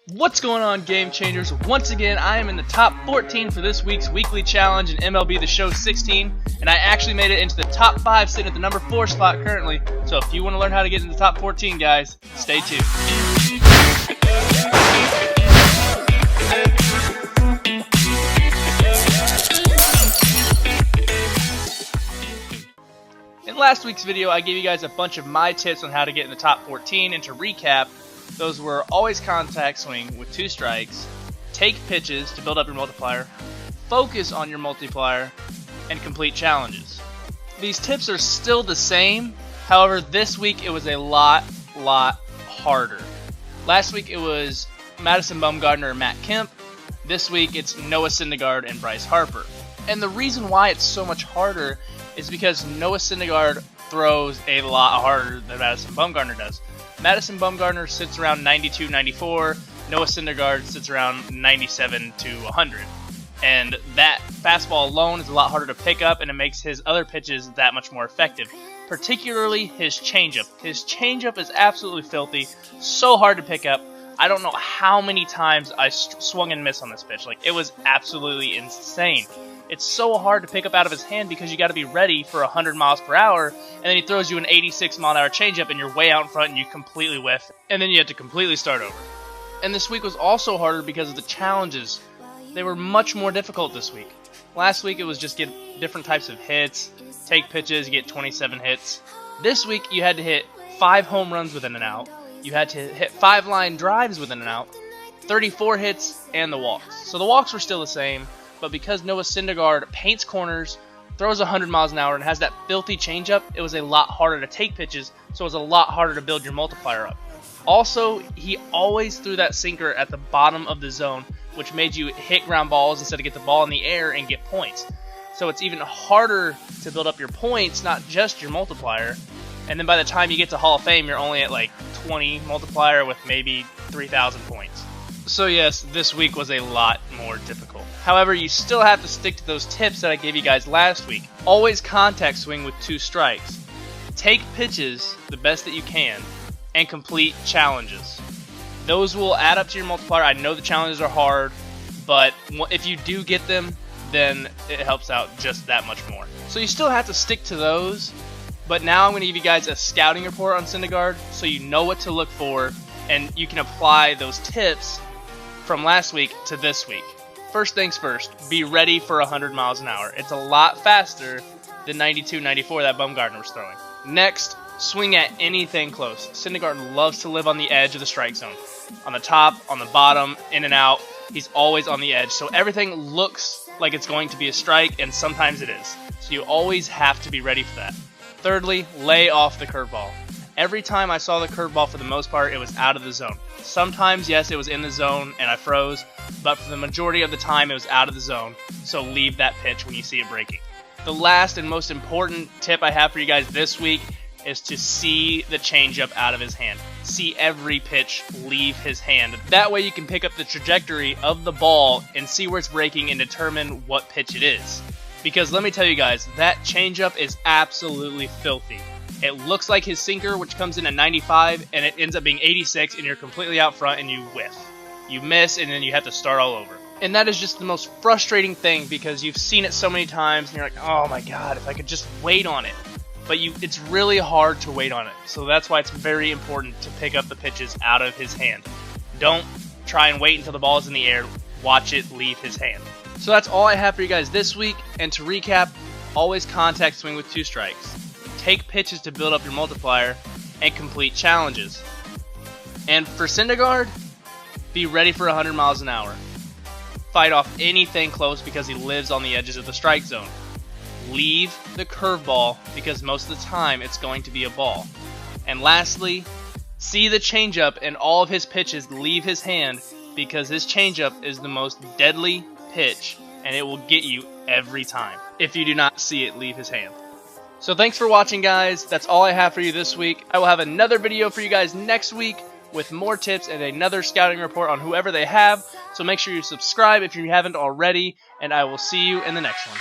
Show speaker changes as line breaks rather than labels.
What's going on, Game Changers? Once again, I am in the top 14 for this week's weekly challenge in MLB The Show 16, and I actually made it into the top 5, sitting at the number 4 spot currently. So if you want to learn how to get into the top 14, guys, stay tuned. In last week's video, I gave you guys a bunch of my tips on how to get in the top 14, and to recap, those were always contact swing with 2 strikes, take pitches to build up your multiplier, focus on your multiplier, and complete challenges. These tips are still the same, however this week it was a lot harder. Last week it was Madison Bumgarner and Matt Kemp. This week it's Noah Syndergaard and Bryce Harper. And the reason why it's so much harder is because Noah Syndergaard throws a lot harder than Madison Bumgarner does. Madison Bumgarner sits around 92, 94. Noah Syndergaard sits around 97 to 100. And that fastball alone is a lot harder to pick up, and it makes his other pitches that much more effective. Particularly his changeup. His changeup is absolutely filthy, so hard to pick up. I don't know how many times I swung and missed on this pitch. It was absolutely insane. It's so hard to pick up out of his hand because you got to be ready for 100 miles per hour, and then he throws you an 86 mile an hour changeup and you're way out in front and you completely whiff, and then you have to completely start over. And this week was also harder because of the challenges. They were much more difficult this week. Last week it was just get different types of hits, take pitches, get 27 hits. This week you had to hit 5 home runs within an out. You had to hit 5 line drives within an out, 34 hits, and the walks. So the walks were still the same, but because Noah Syndergaard paints corners, throws 100 miles an hour, and has that filthy changeup, it was a lot harder to take pitches, so it was a lot harder to build your multiplier up. Also, he always threw that sinker at the bottom of the zone, which made you hit ground balls instead of get the ball in the air and get points. So it's even harder to build up your points, not just your multiplier. And then by the time you get to Hall of Fame, you're only at 20 multiplier with maybe 3,000 points. So yes, this week was a lot more difficult. However, you still have to stick to those tips that I gave you guys last week. Always contact swing with 2 strikes. Take pitches the best that you can, and complete challenges. Those will add up to your multiplier. I know the challenges are hard, but if you do get them, then it helps out just that much more. So you still have to stick to those, but now I'm going to give you guys a scouting report on Syndergaard so you know what to look for, and you can apply those tips from last week to this week. First things first, be ready for 100 miles an hour. It's a lot faster than 92, 94 that Bumgarner was throwing. Next, swing at anything close. Syndergaard loves to live on the edge of the strike zone. On the top, on the bottom, in and out, he's always on the edge. So everything looks like it's going to be a strike, and sometimes it is. So you always have to be ready for that. Thirdly, lay off the curveball. Every time I saw the curveball, for the most part, it was out of the zone. Sometimes, yes, it was in the zone and I froze, but for the majority of the time, it was out of the zone, so leave that pitch when you see it breaking. The last and most important tip I have for you guys this week is to see the changeup out of his hand. See every pitch leave his hand. That way you can pick up the trajectory of the ball and see where it's breaking and determine what pitch it is. Because let me tell you guys, that changeup is absolutely filthy. It looks like his sinker, which comes in at 95, and it ends up being 86, and you're completely out front, and you whiff. You miss, and then you have to start all over. And that is just the most frustrating thing, because you've seen it so many times, and you're like, oh my god, if I could just wait on it. But it's really hard to wait on it, so that's why it's very important to pick up the pitches out of his hand. Don't try and wait until the ball is in the air. Watch it leave his hand. So that's all I have for you guys this week, and to recap, always contact swing with 2 strikes. Take pitches to build up your multiplier, and complete challenges. And for Syndergaard, be ready for 100 miles an hour. Fight off anything close because he lives on the edges of the strike zone. Leave the curveball because most of the time it's going to be a ball. And lastly, see the changeup and all of his pitches leave his hand because his changeup is the most deadly pitch and it will get you every time if you do not see it leave his hand. So thanks for watching, guys. That's all I have for you this week. I will have another video for you guys next week with more tips and another scouting report on whoever they have. So make sure you subscribe if you haven't already, and I will see you in the next one.